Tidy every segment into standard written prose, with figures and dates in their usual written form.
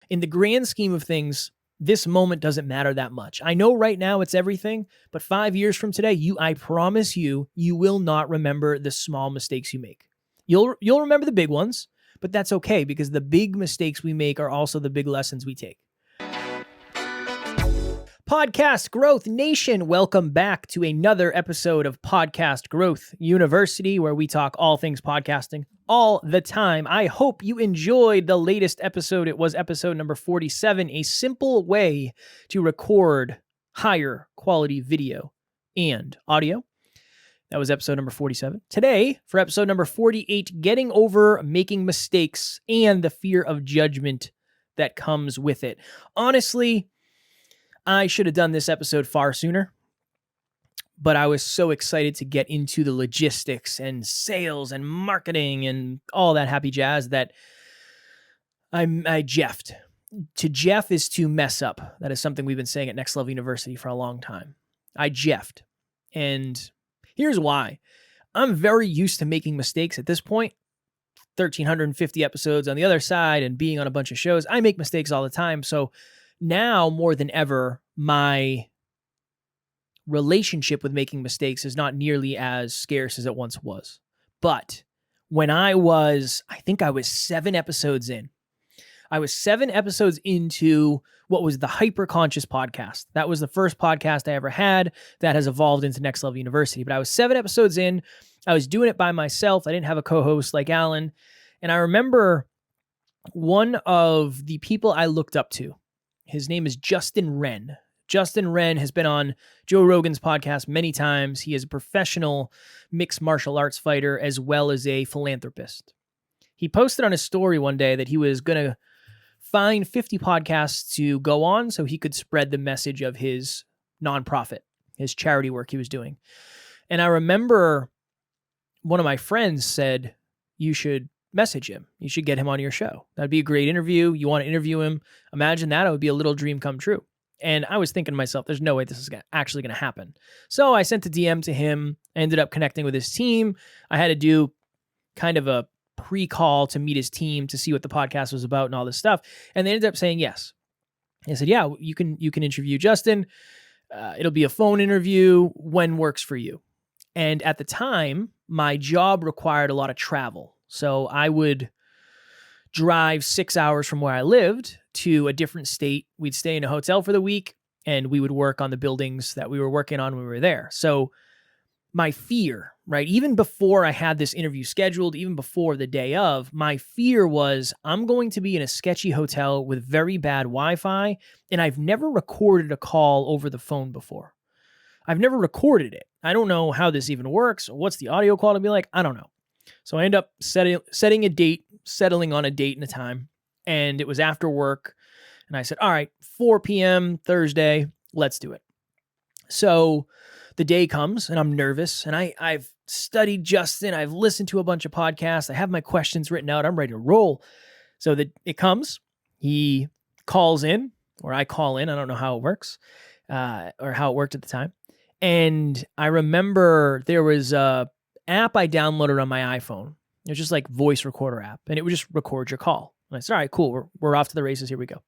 In the grand scheme of things, this moment doesn't matter that much. I know right now it's everything, but 5 years from today, I promise you will not remember the small mistakes you make. You'll remember the big ones, but that's okay because the big mistakes we make are also the big lessons we take. Podcast Growth Nation, welcome back to another episode of Podcast Growth University, where we talk all things podcasting all the time. I hope you enjoyed the latest episode. It was episode number 47, a simple way to record higher quality video and audio. That was episode number 47. Today, for episode number 48, getting over making mistakes and the fear of judgment that comes with it. Honestly, I should have done this episode far sooner, but I was so excited to get into the logistics and sales and marketing and all that happy jazz that I jeffed. To jeff is to mess up. That is something we've been saying at Next Level University for a long time. I jeffed. And here's why. I'm very used to making mistakes at this point. 1,350 episodes on the other side and being on a bunch of shows. I make mistakes all the time. So now, more than ever, my relationship with making mistakes is not nearly as scarce as it once was. But when I think I was 7 episodes in. I was 7 episodes into what was the Hyperconscious podcast. That was the first podcast I ever had that has evolved into Next Level University. But I was 7 episodes in. I was doing it by myself. I didn't have a co-host like Alan. And I remember one of the people I looked up to, his name is Justin Wren. Justin Wren has been on Joe Rogan's podcast many times. He is a professional mixed martial arts fighter as well as a philanthropist. He posted on his story one day that he was going to find 50 podcasts to go on so he could spread the message of his nonprofit, his charity work he was doing. And I remember one of my friends said, you should message him. You should get him on your show. That'd be a great interview. You want to interview him. Imagine that. It would be a little dream come true. And I was thinking to myself, there's no way this is actually going to happen. So I sent a DM to him. I ended up connecting with his team. I had to do kind of a pre-call to meet his team to see what the podcast was about and all this stuff. And they ended up saying yes. I said, yeah, you can interview Justin. It'll be a phone interview when works for you. And at the time, my job required a lot of travel. So I would drive 6 hours from where I lived to a different state. We'd stay in a hotel for the week and we would work on the buildings that we were working on when we were there. So my fear, right, even before I had this interview scheduled, even before the day of, my fear was I'm going to be in a sketchy hotel with very bad Wi-Fi, and I've never recorded a call over the phone before. I've never recorded it. I don't know how this even works or what's the audio quality be like. I don't know. So I end up settling on a date and a time, and it was after work. And I said, all right, 4 p.m. Thursday, let's do it. So the day comes and I'm nervous and I've studied Justin. I've listened to a bunch of podcasts. I have my questions written out. I'm ready to roll. So it comes, he calls in or I call in. I don't know how it works or how it worked at the time. And I remember there was a app I downloaded on my iPhone. It was just like voice recorder app, and it would just record your call. And I said, all right, cool. We're off to the races. Here we go.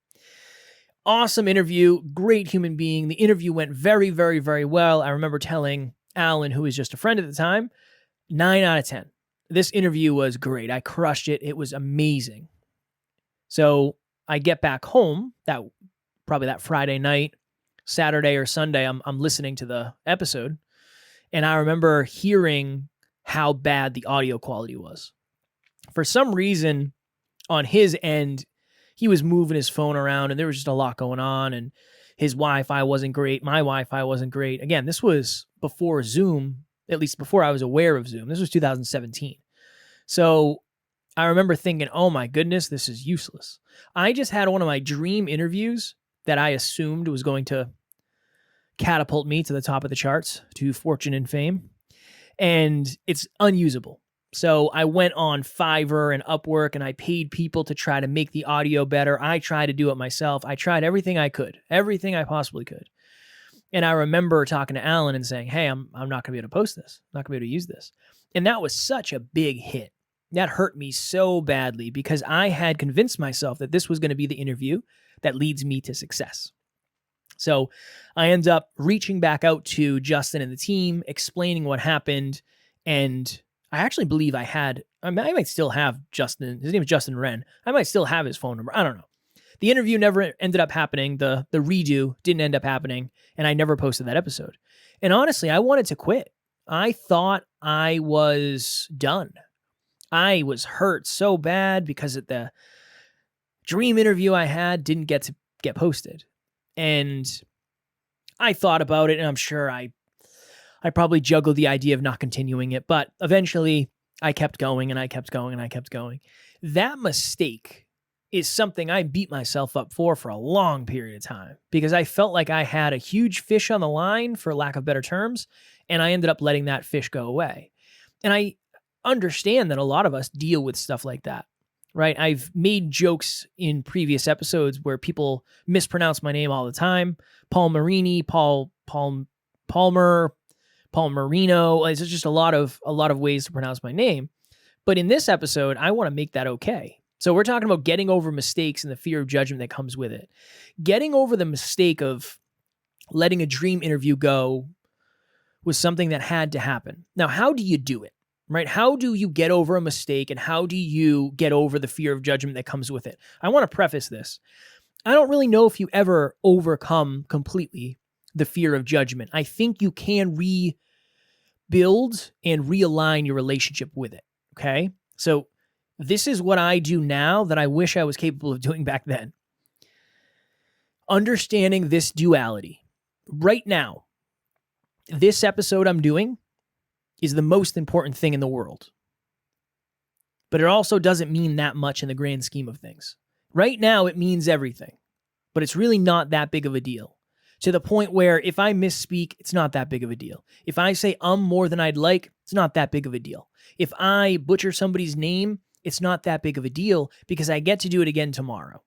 Awesome interview. Great human being. The interview went very, very, very well. I remember telling Alan, who was just a friend at the time, 9 out of 10. This interview was great. I crushed it. It was amazing. So I get back home probably that Friday night, Saturday or Sunday, I'm listening to the episode. And I remember hearing how bad the audio quality was. For some reason, on his end, he was moving his phone around and there was just a lot going on and his Wi-Fi wasn't great. My Wi-Fi wasn't great. Again, this was before Zoom, at least before I was aware of Zoom. This was 2017. So I remember thinking, oh my goodness, this is useless. I just had one of my dream interviews that I assumed was going to catapult me to the top of the charts, to fortune and fame. And it's unusable. So I went on Fiverr and Upwork and I paid people to try to make the audio better. I tried to do it myself. I tried everything I could, everything I possibly could. And I remember talking to Alan and saying, hey, I'm not going to be able to post this. I'm not going to be able to use this. And that was such a big hit. That hurt me so badly because I had convinced myself that this was going to be the interview that leads me to success. So I end up reaching back out to Justin and the team, explaining what happened. And I actually believe I might still have Justin. His name is Justin Wren. I might still have his phone number. I don't know. The interview never ended up happening. The redo didn't end up happening. And I never posted that episode. And honestly, I wanted to quit. I thought I was done. I was hurt so bad because of the dream interview I had didn't get posted. And I thought about it, and I'm sure I probably juggled the idea of not continuing it, but eventually I kept going and I kept going and I kept going. That mistake is something I beat myself up for a long period of time because I felt like I had a huge fish on the line, for lack of better terms, and I ended up letting that fish go away. And I understand that a lot of us deal with stuff like that, right? I've made jokes in previous episodes where people mispronounce my name all the time. Palmieri, Palmer, Palmerino. It's just a lot of ways to pronounce my name. But in this episode, I want to make that okay. So we're talking about getting over mistakes and the fear of judgment that comes with it. Getting over the mistake of letting a dream interview go was something that had to happen. Now, how do you do it? Right? How do you get over a mistake, and how do you get over the fear of judgment that comes with it? I want to preface this. I don't really know if you ever overcome completely the fear of judgment. I think you can rebuild and realign your relationship with it. Okay? So this is what I do now that I wish I was capable of doing back then. Understanding this duality. Right now, this episode I'm doing is the most important thing in the world. But it also doesn't mean that much in the grand scheme of things. Right now, it means everything. But it's really not that big of a deal. To the point where if I misspeak, it's not that big of a deal. If I say more than I'd like, it's not that big of a deal. If I butcher somebody's name, it's not that big of a deal because I get to do it again tomorrow.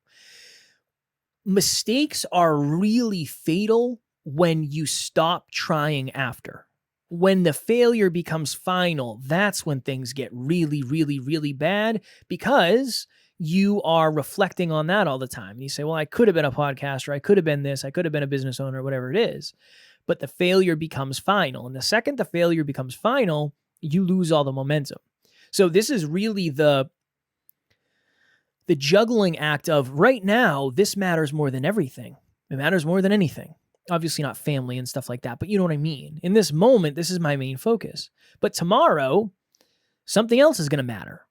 Mistakes are really fatal when you stop trying after. When the failure becomes final, that's when things get really, really, really bad because you are reflecting on that all the time. You say, well, I could have been a podcaster. I could have been this. I could have been a business owner, whatever it is. But the failure becomes final. And the second the failure becomes final, you lose all the momentum. So this is really the juggling act of right now, this matters more than everything. It matters more than anything. Obviously not family and stuff like that, but you know what I mean? In this moment, this is my main focus. But tomorrow, something else is going to matter.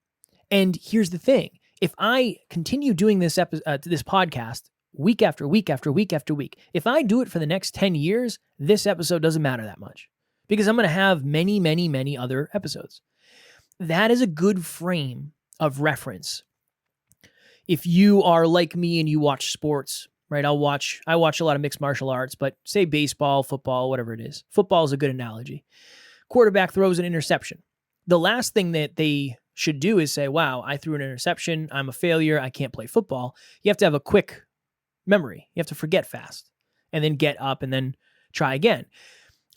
And here's the thing. If I continue doing this podcast week after week after week after week, if I do it for the next 10 years, this episode doesn't matter that much because I'm going to have many, many, many other episodes. That is a good frame of reference. If you are like me and you watch sports, right? I watch a lot of mixed martial arts, but say baseball, football, whatever it is. Football is a good analogy. Quarterback throws an interception. The last thing that they should do is say, wow, I threw an interception. I'm a failure. I can't play football. You have to have a quick memory. You have to forget fast and then get up and then try again.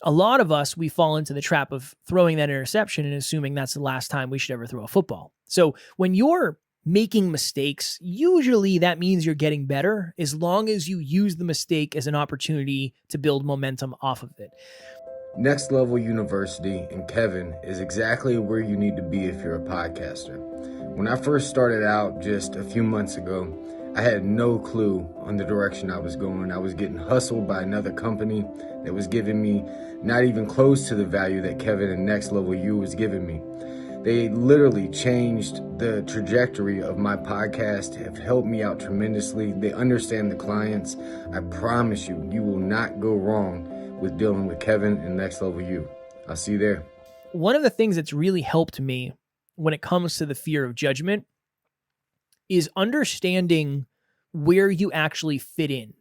A lot of us, we fall into the trap of throwing that interception and assuming that's the last time we should ever throw a football. So when you're making mistakes, usually that means you're getting better as long as you use the mistake as an opportunity to build momentum off of it. Next Level University and Kevin is exactly where you need to be if you're a podcaster. When I first started out just a few months ago, I had no clue on the direction I was going. I was getting hustled by another company that was giving me not even close to the value that Kevin and Next Level U was giving me. They literally changed the trajectory of my podcast, have helped me out tremendously. They understand the clients. I promise you, you will not go wrong with dealing with Kevin and Next Level U. I'll see you there. One of the things that's really helped me when it comes to the fear of judgment is understanding where you actually fit in.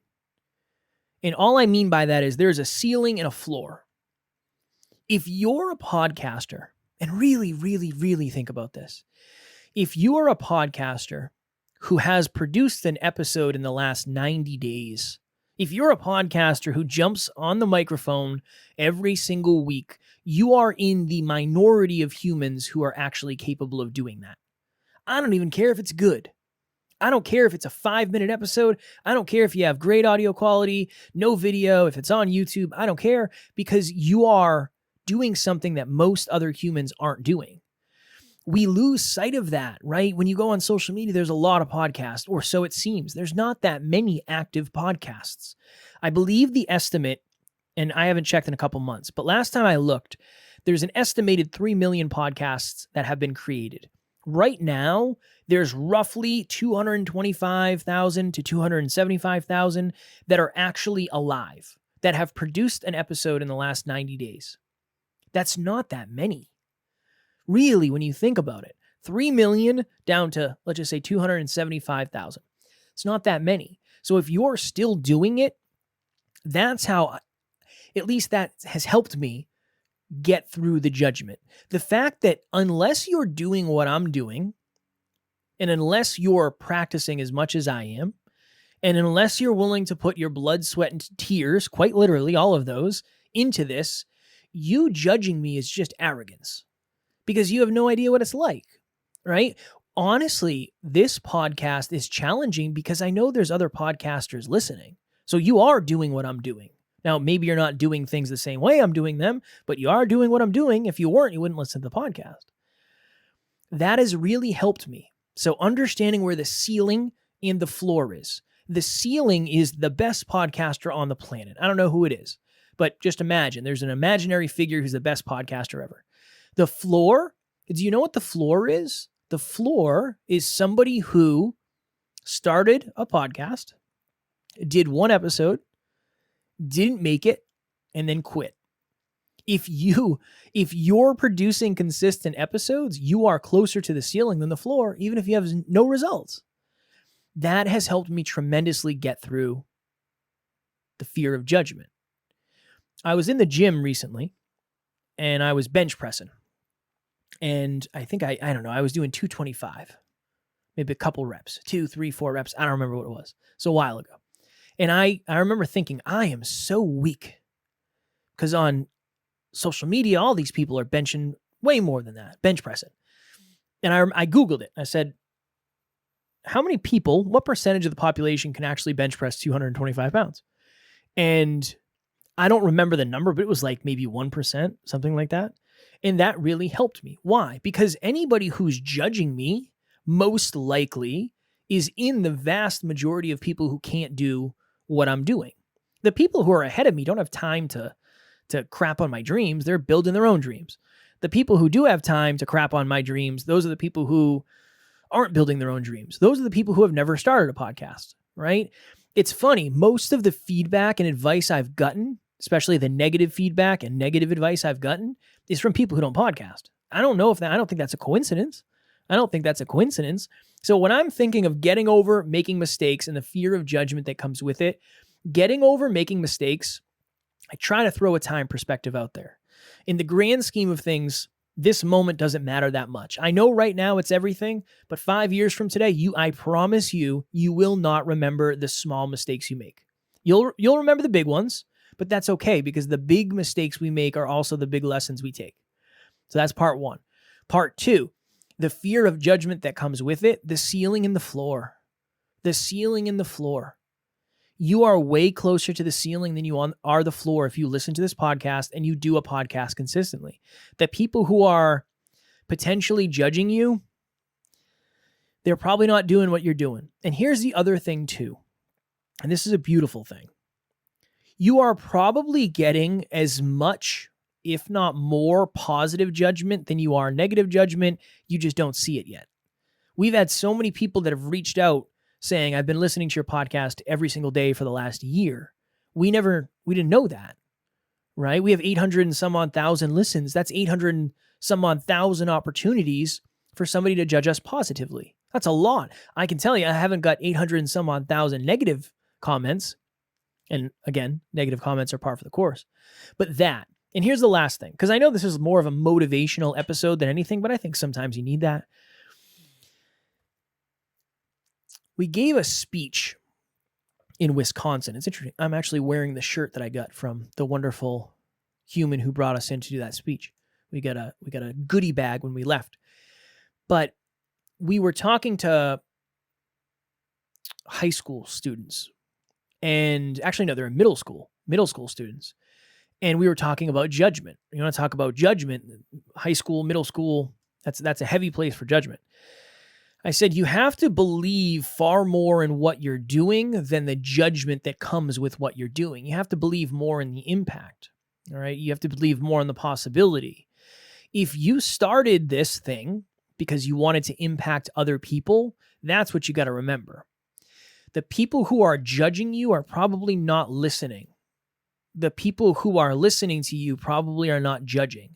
And all I mean by that is there's a ceiling and a floor. If you're a podcaster, and really, really, really think about this. If you are a podcaster who has produced an episode in the last 90 days, if you're a podcaster who jumps on the microphone every single week, you are in the minority of humans who are actually capable of doing that. I don't even care if it's good. I don't care if it's a 5-minute episode. I don't care if you have great audio quality, no video, if it's on YouTube. I don't care, because you are doing something that most other humans aren't doing. We lose sight of that, right? When you go on social media, there's a lot of podcasts, or so it seems. There's not that many active podcasts. I believe the estimate, and I haven't checked in a couple months, but last time I looked, there's an estimated 3 million podcasts that have been created. Right now, there's roughly 225,000 to 275,000 that are actually alive, that have produced an episode in the last 90 days. That's not that many. Really, when you think about it, 3 million down to, let's just say, 275,000. It's not that many. So if you're still doing it, that's how, at least that has helped me get through the judgment. The fact that unless you're doing what I'm doing, and unless you're practicing as much as I am, and unless you're willing to put your blood, sweat, and tears, quite literally all of those, into this, you judging me is just arrogance, because you have no idea what it's like, right? Honestly, this podcast is challenging because I know there's other podcasters listening. So you are doing what I'm doing. Now, maybe you're not doing things the same way I'm doing them, but you are doing what I'm doing. If you weren't, you wouldn't listen to the podcast. That has really helped me. So understanding where the ceiling and the floor is. The ceiling is the best podcaster on the planet. I don't know who it is, but just imagine there's an imaginary figure who's the best podcaster ever. The floor, do you know what the floor is? The floor is somebody who started a podcast, did one episode, didn't make it, and then quit. If you're producing consistent episodes, you are closer to the ceiling than the floor, even if you have no results. That has helped me tremendously get through the fear of judgment. I was in the gym recently, and I was bench pressing. And I think I don't know, I was doing 225, maybe a couple reps, 2, 3, 4 reps. I don't remember what it was. It's a while ago. And I remember thinking, I am so weak, because on social media, all these people are benching way more than that, bench pressing. And I Googled it. I said, how many people, what percentage of the population can actually bench press 225 pounds? And I don't remember the number, but it was like maybe 1%, something like that. And that really helped me. Why? Because anybody who's judging me most likely is in the vast majority of people who can't do what I'm doing. The people who are ahead of me don't have time to crap on my dreams. They're building their own dreams. The people who do have time to crap on my dreams, those are the people who aren't building their own dreams. Those are the people who have never started a podcast, right? It's funny. Most of the feedback and advice I've gotten, especially the negative feedback and negative advice I've gotten, is from people who don't podcast. I don't think that's a coincidence. So when I'm thinking of getting over making mistakes and the fear of judgment that comes with it, getting over making mistakes, I try to throw a time perspective out there. In the grand scheme of things, this moment doesn't matter that much. I know right now it's everything, but 5 years from today, I promise you will not remember the small mistakes you make. You'll remember the big ones, but that's okay, because the big mistakes we make are also the big lessons we take. So that's part one. Part two, the fear of judgment that comes with it, the ceiling and the floor. The ceiling and the floor. You are way closer to the ceiling than you are the floor if you listen to this podcast and you do a podcast consistently. The people who are potentially judging you, they're probably not doing what you're doing. And here's the other thing too, and this is a beautiful thing. You are probably getting as much, if not more, positive judgment than you are negative judgment. You just don't see it yet. We've had so many people that have reached out saying, I've been listening to your podcast every single day for the last year. We didn't know that, right? We have 800 and some odd thousand listens. That's 800 and some odd thousand opportunities for somebody to judge us positively. That's a lot. I can tell you, I haven't got 800 and some odd thousand negative comments. And again, negative comments are par for the course. But that, and here's the last thing, because I know this is more of a motivational episode than anything, but I think sometimes you need that. We gave a speech in Wisconsin. It's interesting. I'm actually wearing the shirt that I got from the wonderful human who brought us in to do that speech. We got a goodie bag when we left. But we were talking to high school students, and actually, no, they're in middle school students. And we were talking about judgment. You want to talk about judgment, high school, middle school, that's a heavy place for judgment. I said, you have to believe far more in what you're doing than the judgment that comes with what you're doing. You have to believe more in the impact, all right? You have to believe more in the possibility. If you started this thing because you wanted to impact other people, that's what you got to remember. The people who are judging you are probably not listening. The people who are listening to you probably are not judging.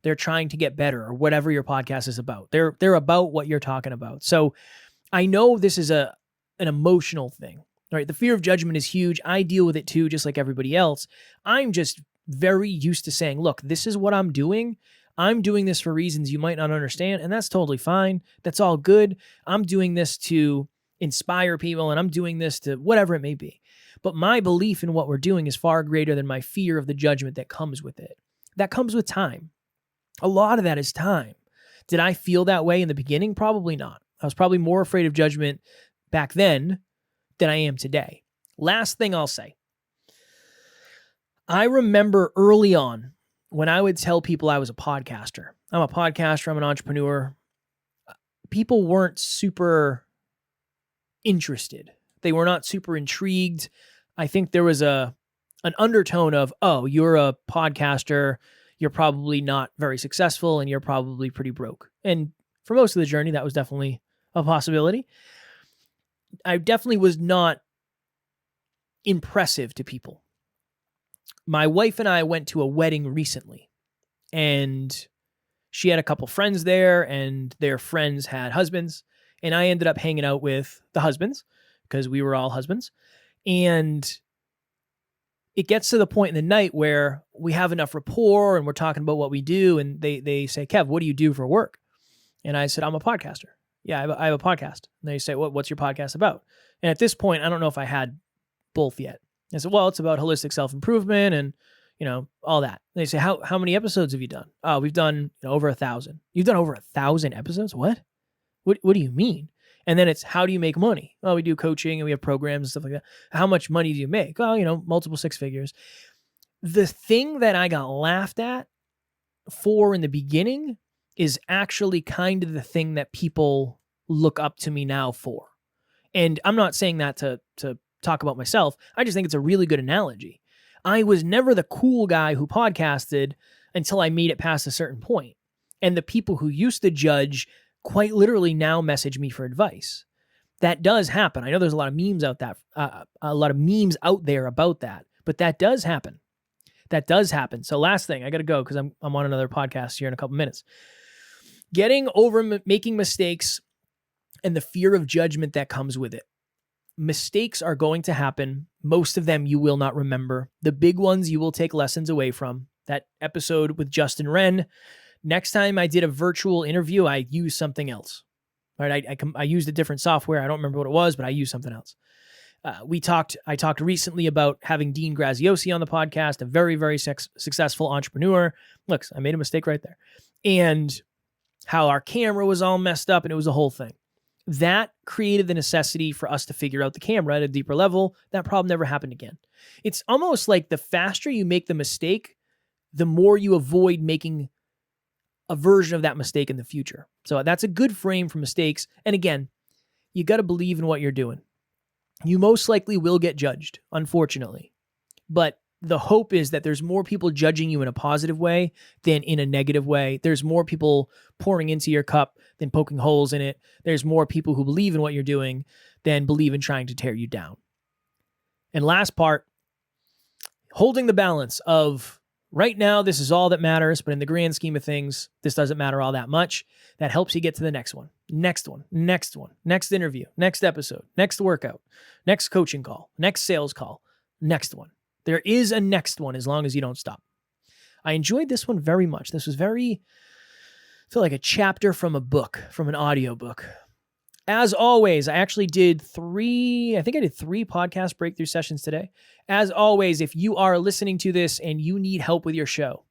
They're trying to get better, or whatever your podcast is about. They're about what you're talking about. So I know this is an emotional thing, right? The fear of judgment is huge. I deal with it too, just like everybody else. I'm just very used to saying, look, this is what I'm doing. I'm doing this for reasons you might not understand, and that's totally fine. That's all good. I'm doing this to inspire people, and I'm doing this to whatever it may be. But my belief in what we're doing is far greater than my fear of the judgment that comes with it. That comes with time. A lot of that is time. Did I feel that way in the beginning? Probably not. I was probably more afraid of judgment back then than I am today. Last thing I'll say. I remember early on when I would tell people I was a podcaster. I'm a podcaster. I'm an entrepreneur. People weren't super interested. They were not super intrigued. I think there was an undertone of, oh, you're a podcaster. You're probably not very successful and you're probably pretty broke. And for most of the journey, that was definitely a possibility. I definitely was not impressive to people. My wife and I went to a wedding recently, and she had a couple friends there, and their friends had husbands, and I ended up hanging out with the husbands because we were all husbands. And it gets to the point in the night where we have enough rapport and we're talking about what we do. And they say, Kev, what do you do for work? And I said, I'm a podcaster. Yeah, I have a podcast. And they say, what's your podcast about? And at this point, I don't know if I had both yet. I said, well, it's about holistic self-improvement and, all that. And they say, how many episodes have you done? Oh, we've done over 1,000. You've done over 1,000 episodes? What do you mean? And then it's, how do you make money? Well, we do coaching and we have programs and stuff like that. How much money do you make? Oh, multiple six figures. The thing that I got laughed at for in the beginning is actually kind of the thing that people look up to me now for. And I'm not saying that to talk about myself. I just think it's a really good analogy. I was never the cool guy who podcasted until I made it past a certain point. And the people who used to judge quite literally now message me for advice. That does happen. I know there's a lot of memes out there about that, but that does happen. That does happen. So last thing, I got to go because I'm on another podcast here in a couple minutes. Getting over making mistakes and the fear of judgment that comes with it. Mistakes are going to happen. Most of them you will not remember. The big ones you will take lessons away from. That episode with Justin Wren. Next time I did a virtual interview, I used something else. All right, I used a different software. I don't remember what it was, but I used something else. I talked recently about having Dean Graziosi on the podcast, a very, very successful entrepreneur. Look, I made a mistake right there. And how our camera was all messed up and it was a whole thing. That created the necessity for us to figure out the camera at a deeper level. That problem never happened again. It's almost like the faster you make the mistake, the more you avoid making a version of that mistake in the future. So that's a good frame for mistakes. And again, you got to believe in what you're doing. You most likely will get judged, unfortunately. But the hope is that there's more people judging you in a positive way than in a negative way. There's more people pouring into your cup than poking holes in it. There's more people who believe in what you're doing than believe in trying to tear you down. And last part, holding the balance of right now, this is all that matters, but in the grand scheme of things, this doesn't matter all that much. That helps you get to the next one, next interview, next episode, next workout, next coaching call, next sales call, next one. There is a next one as long as you don't stop. I enjoyed this one very much. This was I feel like a chapter from a book, from an audiobook. As always, I actually did three podcast breakthrough sessions today. As always, if you are listening to this and you need help with your show,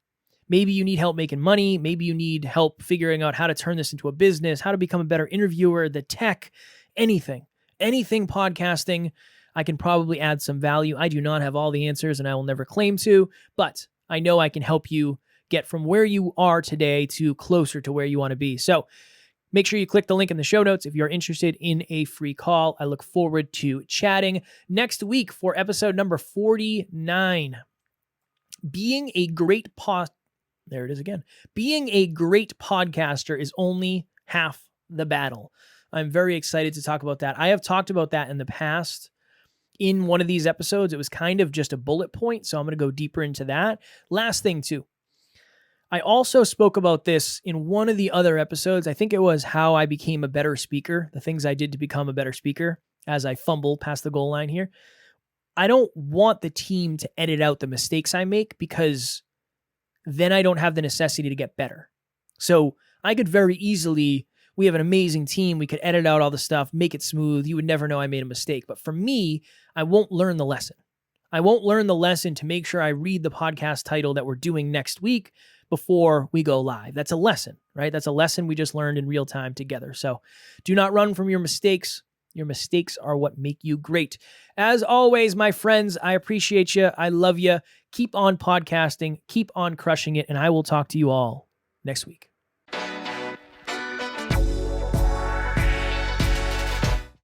Maybe you need help making money. Maybe you need help figuring out how to turn this into a business, how to become a better interviewer, the tech, anything podcasting. I can probably add some value. I do not have all the answers and I will never claim to, but I know I can help you get from where you are today to closer to where you want to be. So make sure you click the link in the show notes if you're interested in a free call. I look forward to chatting next week for episode number 49. Being a great Being a great podcaster is only half the battle. I'm very excited to talk about that. I have talked about that in the past. In one of these episodes, it was kind of just a bullet point, so I'm going to go deeper into that. Last thing too, I also spoke about this in one of the other episodes. I think it was how I became a better speaker, the things I did to become a better speaker as I fumble past the goal line here. I don't want the team to edit out the mistakes I make because then I don't have the necessity to get better. So I could very easily, we have an amazing team. We could edit out all the stuff, make it smooth. You would never know I made a mistake. But for me, I won't learn the lesson. I won't learn the lesson to make sure I read the podcast title that we're doing next week before we go live. That's a lesson, right? That's a lesson we just learned in real time together. So do not run from your mistakes. Your mistakes are what make you great. As always, my friends, I appreciate you. I love you. Keep on podcasting. Keep on crushing it. And I will talk to you all next week.